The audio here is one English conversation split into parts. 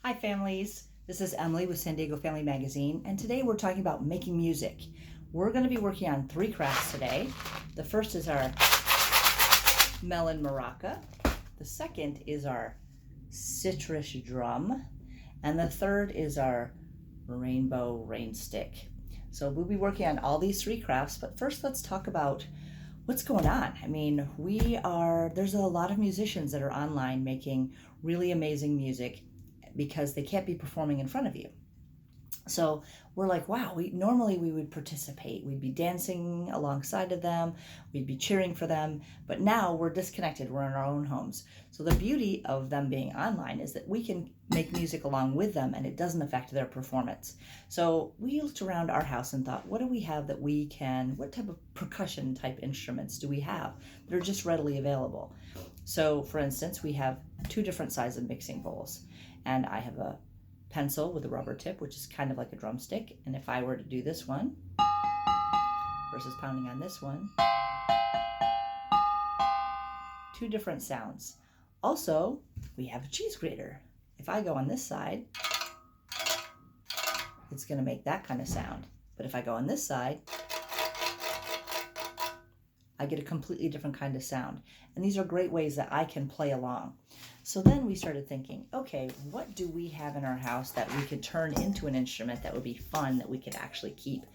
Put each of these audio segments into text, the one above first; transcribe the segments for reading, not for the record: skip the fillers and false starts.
Hi families, this is Emily with San Diego Family Magazine, and today we're talking about making music. We're going to be working on 3 crafts today. The first is our melon maraca, the second is our citrus drum, and the third is our rainbow rain stick. So we'll be working on all these 3 crafts, but first let's talk about what's going on. I mean, there's a lot of musicians that are online making really amazing music because they can't be performing in front of you. So we're like, wow, normally we would participate. We'd be dancing alongside of them. We'd be cheering for them. But now we're disconnected. We're in our own homes. So the beauty of them being online is that we can make music along with them and it doesn't affect their performance. So we looked around our house and thought, what do we have that what type of percussion type instruments do we have that are just readily available? So for instance, we have 2 different sizes of mixing bowls. And I have a pencil with a rubber tip, which is kind of like a drumstick. And if I were to do this one versus pounding on this one, 2 different sounds. Also, we have a cheese grater. If I go on this side, it's going to make that kind of sound. But if I go on this side, I get a completely different kind of sound. And these are great ways that I can play along. So then we started thinking, okay, what do we have in our house that we could turn into an instrument that would be fun, that we could actually keep?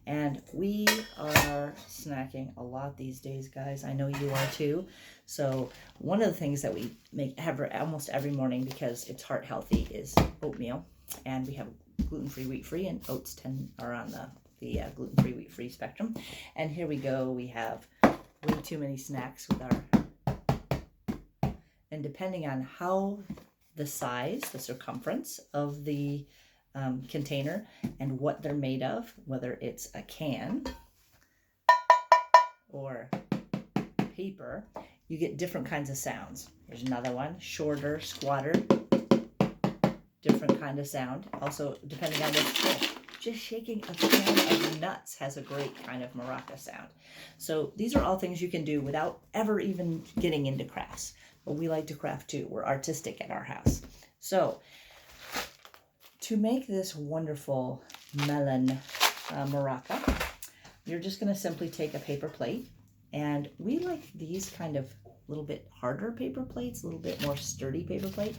And we are snacking a lot these days, guys. I know you are too. So one of the things that we make almost every morning, because it's heart healthy, is oatmeal. And we have gluten-free, wheat-free, and oats are on the gluten-free, wheat-free spectrum. And here we go. We have way too many snacks with our... And depending on how the size, the circumference of the container and what they're made of, whether it's a can or paper, you get different kinds of sounds. Here's another one, shorter, squatter, different kind of sound. Also, depending on what's just shaking a can of nuts has a great kind of maraca sound. So these are all things you can do without ever even getting into crafts. But we like to craft too. We're artistic at our house. So to make this wonderful melon maraca, you're just going to simply take a paper plate. And we like these kind of little bit harder paper plates, a little bit more sturdy paper plate.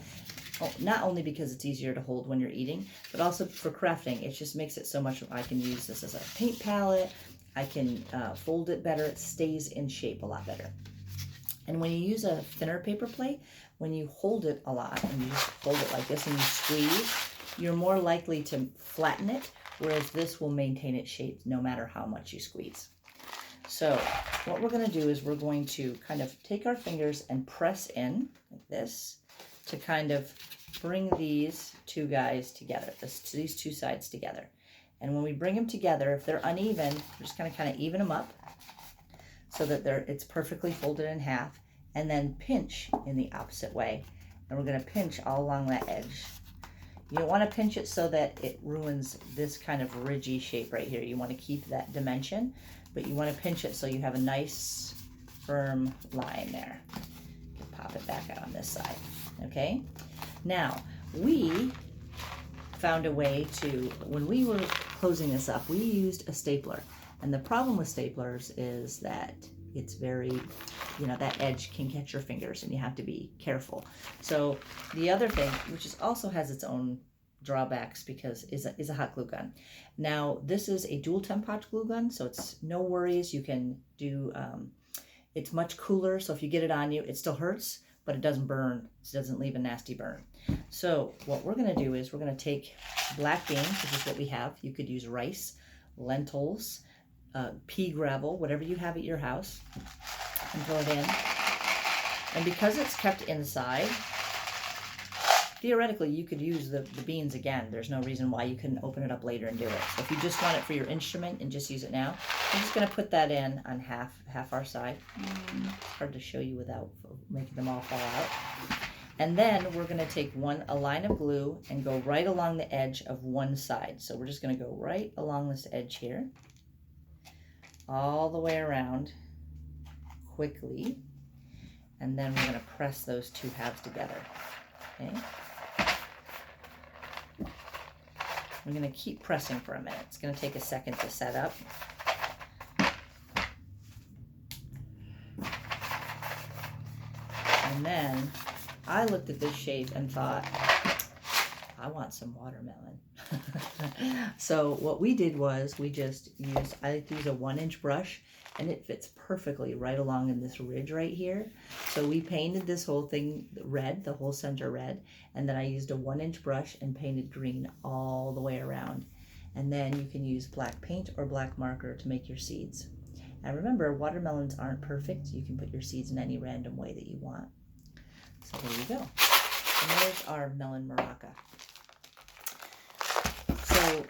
Not only because it's easier to hold when you're eating, but also for crafting. It just makes it so much. I can use this as a paint palette. I can fold it better. It stays in shape a lot better. And when you use a thinner paper plate, when you hold it a lot, and you just hold it like this and you squeeze, you're more likely to flatten it, whereas this will maintain its shape no matter how much you squeeze. So what we're going to do is we're going to kind of take our fingers and press in like this to kind of bring these 2 guys together, these 2 sides together. And when we bring them together, if they're uneven, we're just going to kind of even them up so that it's perfectly folded in half, and then pinch in the opposite way. And we're going to pinch all along that edge. You don't want to pinch it so that it ruins this kind of ridgy shape right here. You want to keep that dimension, but you want to pinch it so you have a nice firm line there. Pop it back out on this side. Okay? Now, we found a way to, when we were closing this up, we used a stapler. And the problem with staplers is that it's very, that edge can catch your fingers and you have to be careful. So the other thing, which also has its own drawbacks because is a hot glue gun. Now, this is a dual temp hot glue gun, so it's no worries. You can do, it's much cooler, so if you get it on you, it still hurts, but it doesn't burn. It doesn't leave a nasty burn. So what we're going to do is we're going to take black beans, which is what we have. You could use rice, lentils, pea gravel, whatever you have at your house, and throw it in. And because it's kept inside, theoretically you could use the beans again. There's no reason why you couldn't open it up later and do it. So if you just want it for your instrument and just use it now, I'm just going to put that in on half our side. It's hard to show you without making them all fall out. And then we're going to take a line of glue and go right along the edge of one side. So we're just going to go right along this edge here, all the way around quickly, and then we're going to press those 2 halves together. Okay, I'm going to keep pressing for a minute. It's going to take a second to set up. And then I looked at this shape and thought, I want some watermelon. So what we did was we just used, I like to use a 1-inch brush, and it fits perfectly right along in this ridge right here. So we painted this whole thing red, the whole center red, and then I used a 1-inch brush and painted green all the way around. And then you can use black paint or black marker to make your seeds. And remember, watermelons aren't perfect. You can put your seeds in any random way that you want. So there you go. And there's our melon maraca. So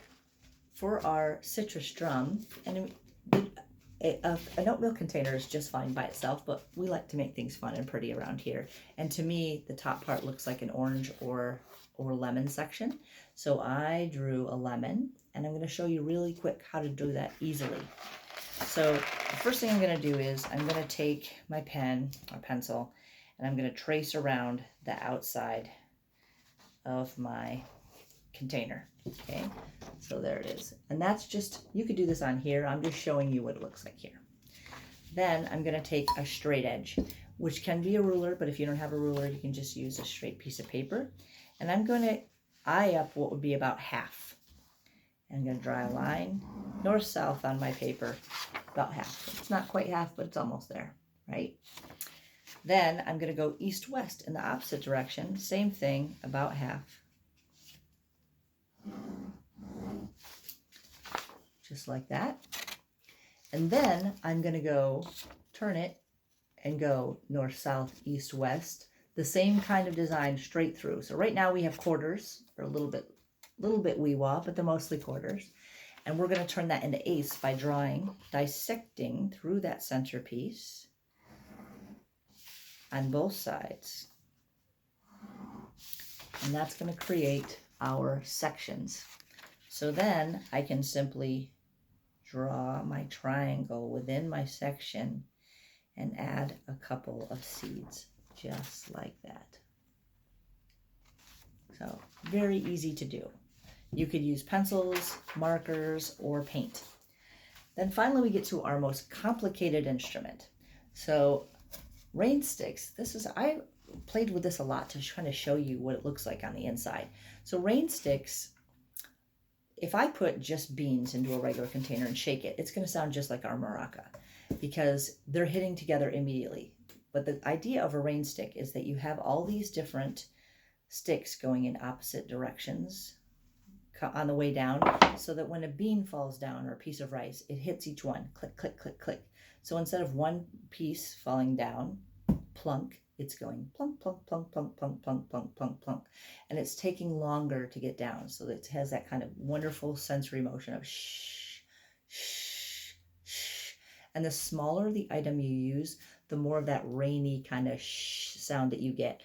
for our citrus drum, and an oatmeal container is just fine by itself, but we like to make things fun and pretty around here. And to me, the top part looks like an orange or lemon section. So I drew a lemon, and I'm going to show you really quick how to do that easily. So the first thing I'm going to do is I'm going to take my pen or pencil, and I'm going to trace around the outside of my container. Okay, so there it is. And that's just, you could do this on here. I'm just showing you what it looks like here. Then I'm going to take a straight edge, which can be a ruler, but if you don't have a ruler, you can just use a straight piece of paper. And I'm going to eye up what would be about half. I'm going to draw a line north-south on my paper, about half. It's not quite half, but it's almost there, right? Then I'm going to go east-west in the opposite direction. Same thing, about half. Just like that. And then I'm going to go turn it and go north, south, east, west. The same kind of design straight through. So right now we have quarters, or a little bit wee-wah, but they're mostly quarters. And we're going to turn that into eighths by dissecting through that centerpiece on both sides. And that's going to create our sections. So then I can simply draw my triangle within my section and add a couple of seeds, just like that. So very easy to do. You could use pencils, markers, or paint. Then finally we get to our most complicated instrument. So rain sticks, I played with this a lot to kind of show you what it looks like on the inside. So rain sticks, if I put just beans into a regular container and shake it, it's going to sound just like our maraca because they're hitting together immediately. But the idea of a rain stick is that you have all these different sticks going in opposite directions on the way down, so that when a bean falls down or a piece of rice, it hits each one. Click, click, click, click. So instead of one piece falling down, plunk, it's going plunk, plunk, plunk, plunk, plunk, plunk, plunk, plunk, plunk. And it's taking longer to get down. So that it has that kind of wonderful sensory motion of shh, shh, shh. And the smaller the item you use, the more of that rainy kind of shh sound that you get.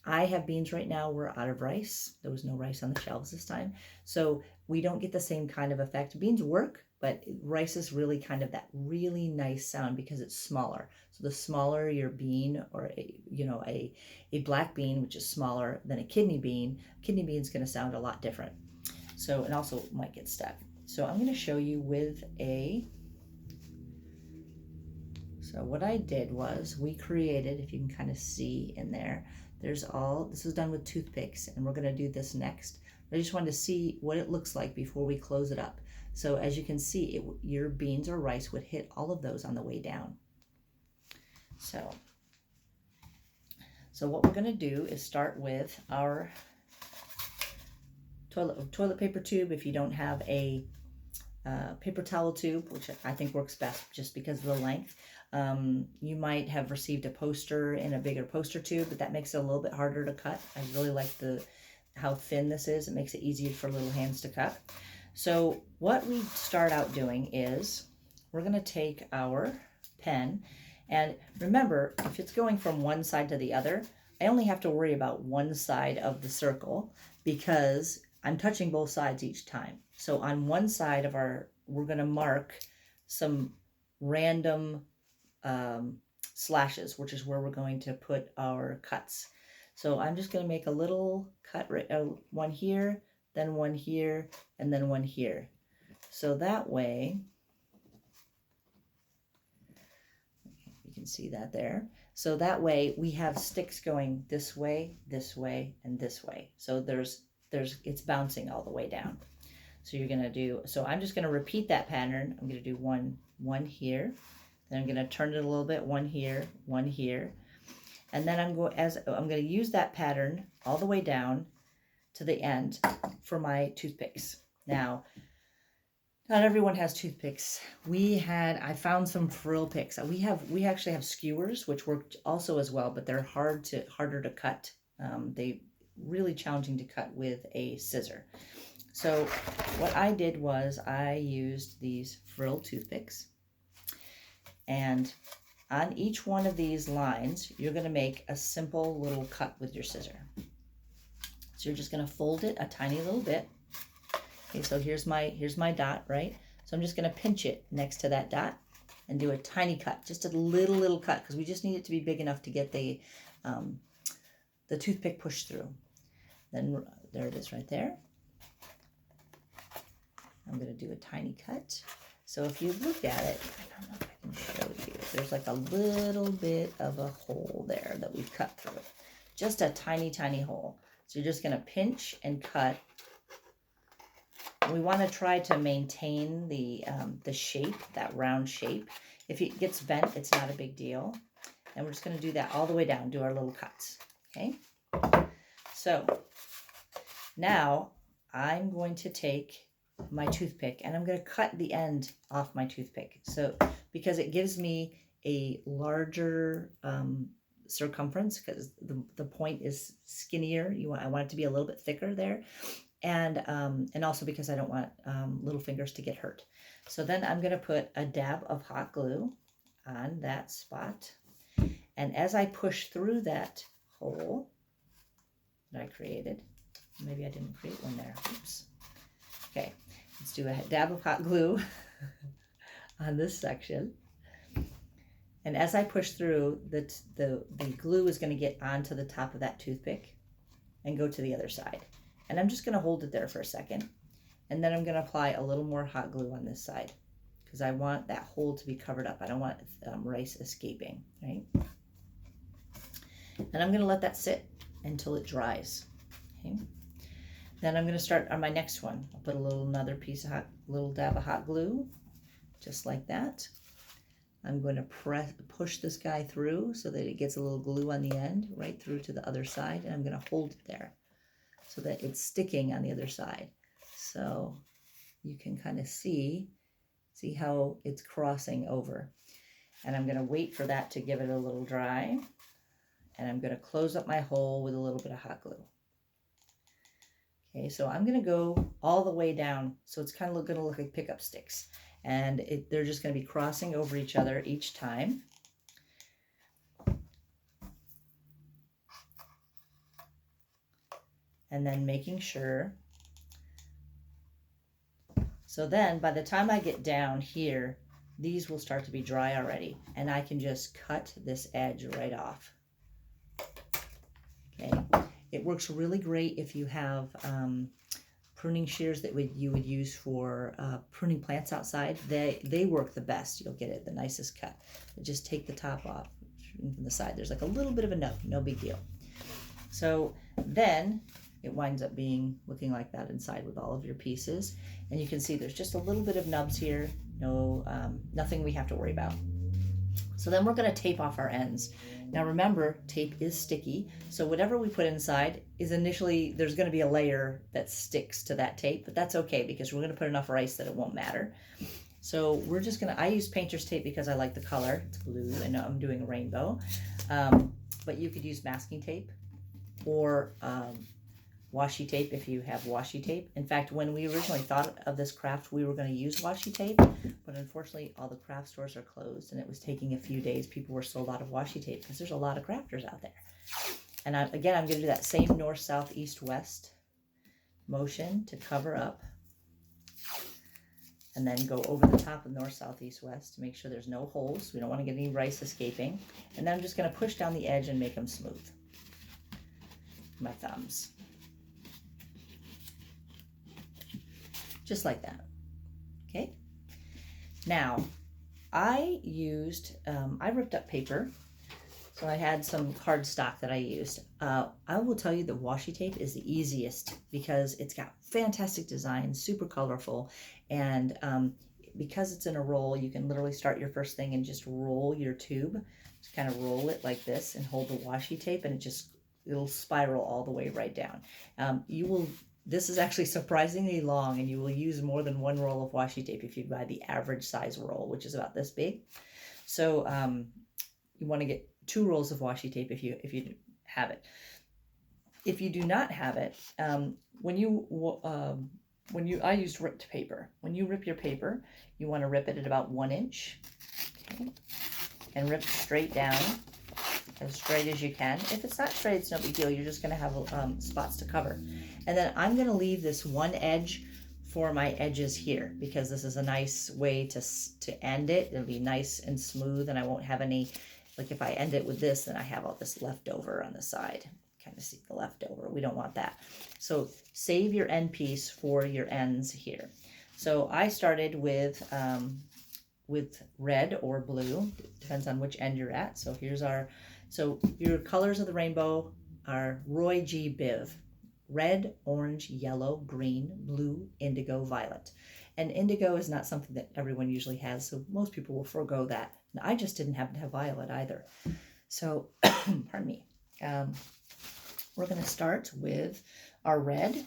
I have beans right now. We're out of rice. There was no rice on the shelves this time. So we don't get the same kind of effect. Beans work, but rice is really kind of that really nice sound because it's smaller. So the smaller your bean, or a black bean, which is smaller than a kidney bean is going to sound a lot different. So, and also might get stuck. So I'm going to show you with so what I did was we created, if you can kind of see in there, this is done with toothpicks, and we're going to do this next. I just wanted to see what it looks like before we close it up. So as you can see, your beans or rice would hit all of those on the way down. So what we're going to do is start with our toilet paper tube. If you don't have a paper towel tube, which I think works best just because of the length. You might have received a poster in a bigger poster tube, but that makes it a little bit harder to cut. I really like how thin this is. It makes it easier for little hands to cut. So what we start out doing is we're going to take our pen, and remember, if it's going from one side to the other, I only have to worry about one side of the circle because I'm touching both sides each time. So on one side of we're going to mark some random slashes, which is where we're going to put our cuts. So I'm just going to make a little cut, one here, then one here, and then one here. So that way, you can see that there. So that way we have sticks going this way, and this way. So it's bouncing all the way down. So you're gonna do, so I'm just gonna repeat that pattern. I'm gonna do one here, then I'm gonna turn it a little bit, one here, and then I'm gonna use that pattern all the way down to the end for my toothpicks. Now, not everyone has toothpicks. I found some frill picks. We actually have skewers, which work also as well, but they're harder to cut. They really challenging to cut with a scissor. So what I did was I used these frill toothpicks, and on each one of these lines, you're going to make a simple little cut with your scissor. So you're just going to fold it a tiny little bit. Okay, so here's my dot, right? So I'm just going to pinch it next to that dot and do a tiny cut, just a little cut, because we just need it to be big enough to get the toothpick pushed through. Then there it is right there. I'm going to do a tiny cut. So if you look at it, I don't know if I can show you. There's like a little bit of a hole there that we've cut through. Just a tiny, tiny hole. So you're just going to pinch and cut. We want to try to maintain the shape, that round shape. If it gets bent, it's not a big deal. And we're just going to do that all the way down, do our little cuts. Okay? So now I'm going to take my toothpick and I'm going to cut the end off my toothpick. So because it gives me a larger circumference, because the point is skinnier. I want it to be a little bit thicker there. And also because I don't want little fingers to get hurt. So then I'm going to put a dab of hot glue on that spot. And as I push through that hole that I created, maybe I didn't create one there. Oops. Okay, let's do a dab of hot glue on this section. And as I push through, the glue is going to get onto the top of that toothpick and go to the other side. And I'm just going to hold it there for a second. And then I'm going to apply a little more hot glue on this side because I want that hole to be covered up. I don't want rice escaping, right? And I'm going to let that sit until it dries. Okay. Then I'm going to start on my next one. I'll put another piece of little dab of hot glue, just like that. I'm going to push this guy through so that it gets a little glue on the end, right through to the other side. And I'm going to hold it there so that it's sticking on the other side. So you can kind of see how it's crossing over. And I'm going to wait for that to give it a little dry. And I'm going to close up my hole with a little bit of hot glue. Okay, so I'm going to go all the way down. So it's kind of going to look like pickup sticks. And they're just going to be crossing over each other each time. And then making sure. So then by the time I get down here, these will start to be dry already. And I can just cut this edge right off. Okay. It works really great if you have pruning shears that you would use for pruning plants outside. They work the best. You'll get it the nicest cut. But just take the top off from the side. There's like a little bit of a nub, no big deal. So then it winds up looking like that inside with all of your pieces. And you can see there's just a little bit of nubs here. No, nothing we have to worry about. So then we're going to tape off our ends. Now remember, tape is sticky, so whatever we put inside is initially, there's going to be a layer that sticks to that tape, but that's okay because we're going to put enough rice that it won't matter. So we're just going to, I use painter's tape because I like the color. It's blue and I'm doing a rainbow. But you could use masking tape or washi tape if you have washi tape. In fact, when we originally thought of this craft, we were going to use washi tape, but unfortunately all the craft stores are closed and it was taking a few days. People were sold out of washi tape because there's a lot of crafters out there. And again, I'm going to do that same north, south, east, west motion to cover up and then go over the top of north, south, east, west to make sure there's no holes. We don't want to get any rice escaping. And then I'm just going to push down the edge and make them smooth. My thumbs. just like that. Okay. Now, I ripped up paper. So I had some cardstock that I used. I will tell you that washi tape is the easiest because it's got fantastic design, super colorful, and because it's in a roll, you can literally start your first thing and just roll your tube. Just kind of roll it like this and hold the washi tape, and it'll spiral all the way right down. This is actually surprisingly long, and you will use more than one roll of washi tape if you buy the average size roll, which is about this big. So you want to get 2 rolls of washi tape if you have it. If you do not have it, I used ripped paper. When you rip your paper, you want to rip it at about 1 inch, okay? And rip straight down, as straight as you can. If it's not straight, it's no big deal. You're just going to have spots to cover. And then I'm going to leave this one edge for my edges here, because this is a nice way to end it. It'll be nice and smooth, and I won't have any, like if I end it with this, then I have all this leftover on the side. Kind of see the leftover. We don't want that. So save your end piece for your ends here. So I started with red or blue, depends on which end you're at. So your colors of the rainbow are Roy G. Biv: red, orange, yellow, green, blue, indigo, violet. And indigo is not something that everyone usually has, so most people will forego that. And I just didn't happen to have violet either. So, pardon me. We're going to start with our red.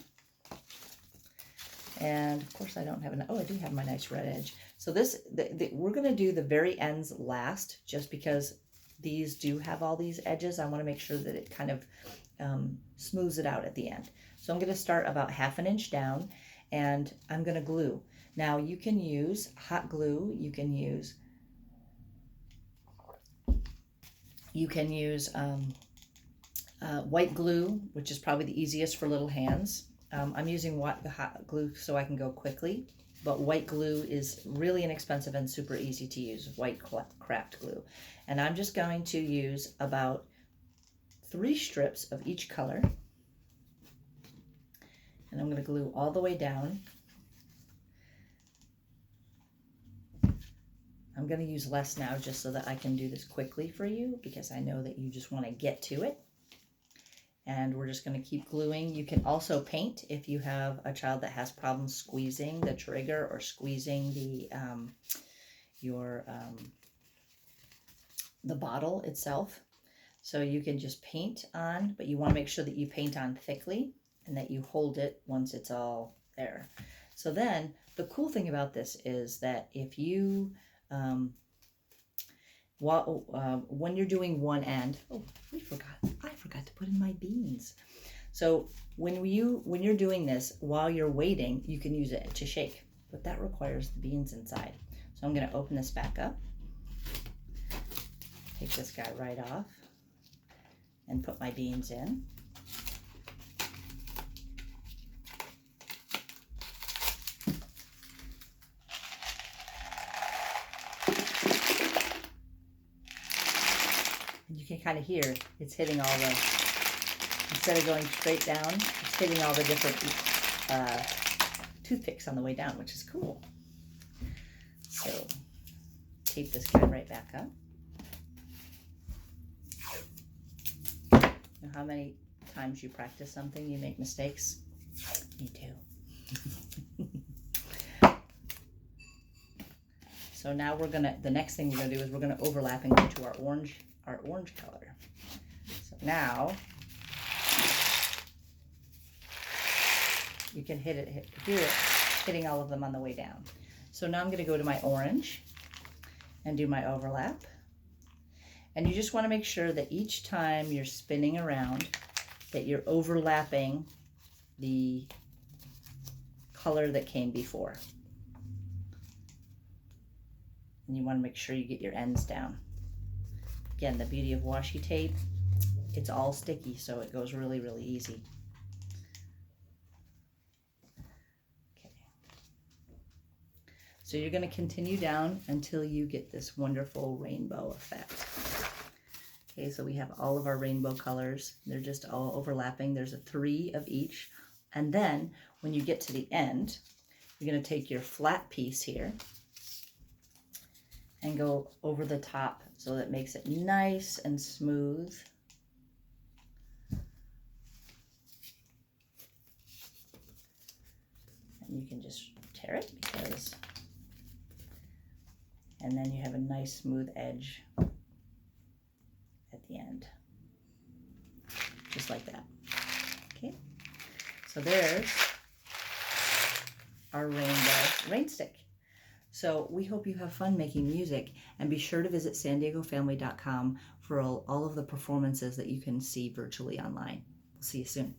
And of course I don't have I do have my nice red edge. So we're going to do the very ends last, just because these do have all these edges. I want to make sure that it kind of smooths it out at the end. So I'm going to start about 1/2 inch down, and I'm going to glue. Now you can use hot glue, you can use white glue, which is probably the easiest for little hands. I'm using hot glue so I can go quickly, but white glue is really inexpensive and super easy to use, white craft glue. And I'm just going to use about 3 strips of each color, and I'm going to glue all the way down. I'm going to use less now just so that I can do this quickly for you, because I know that you just want to get to it. And we're just going to keep gluing. You can also paint if you have a child that has problems squeezing the trigger or squeezing the bottle itself. So you can just paint on, but you want to make sure that you paint on thickly and that you hold it once it's all there. So then the cool thing about this is that if you when you're doing one end, I forgot to put in my beans. So when you're doing this while you're waiting, you can use it to shake, but that requires the beans inside. So I'm going to open this back up, take this guy right off, and put my beans in. You can kind of hear it's hitting all the, instead of going straight down, it's hitting all the different toothpicks on the way down, which is cool. So tape this guy right back up. You know how many times you practice something, you make mistakes? Me too. So now the next thing we're gonna do is we're gonna overlap and go to our orange color. So now you can hear it hitting all of them on the way down. So now I'm going to go to my orange and do my overlap. And you just want to make sure that each time you're spinning around that you're overlapping the color that came before. And you want to make sure you get your ends down. Again, the beauty of washi tape, it's all sticky, so it goes really, really easy. Okay. So you're going to continue down until you get this wonderful rainbow effect. Okay, so we have all of our rainbow colors. They're just all overlapping. There's 3 of each. And then when you get to the end, You're going to take your flat piece here and go over the top so that makes it nice and smooth. And you can just tear it because, and then you have a nice smooth edge at the end, just like that. Okay, so there's our rain stick. So we hope you have fun making music, and be sure to visit sandiegofamily.com for all of the performances that you can see virtually online. We'll see you soon.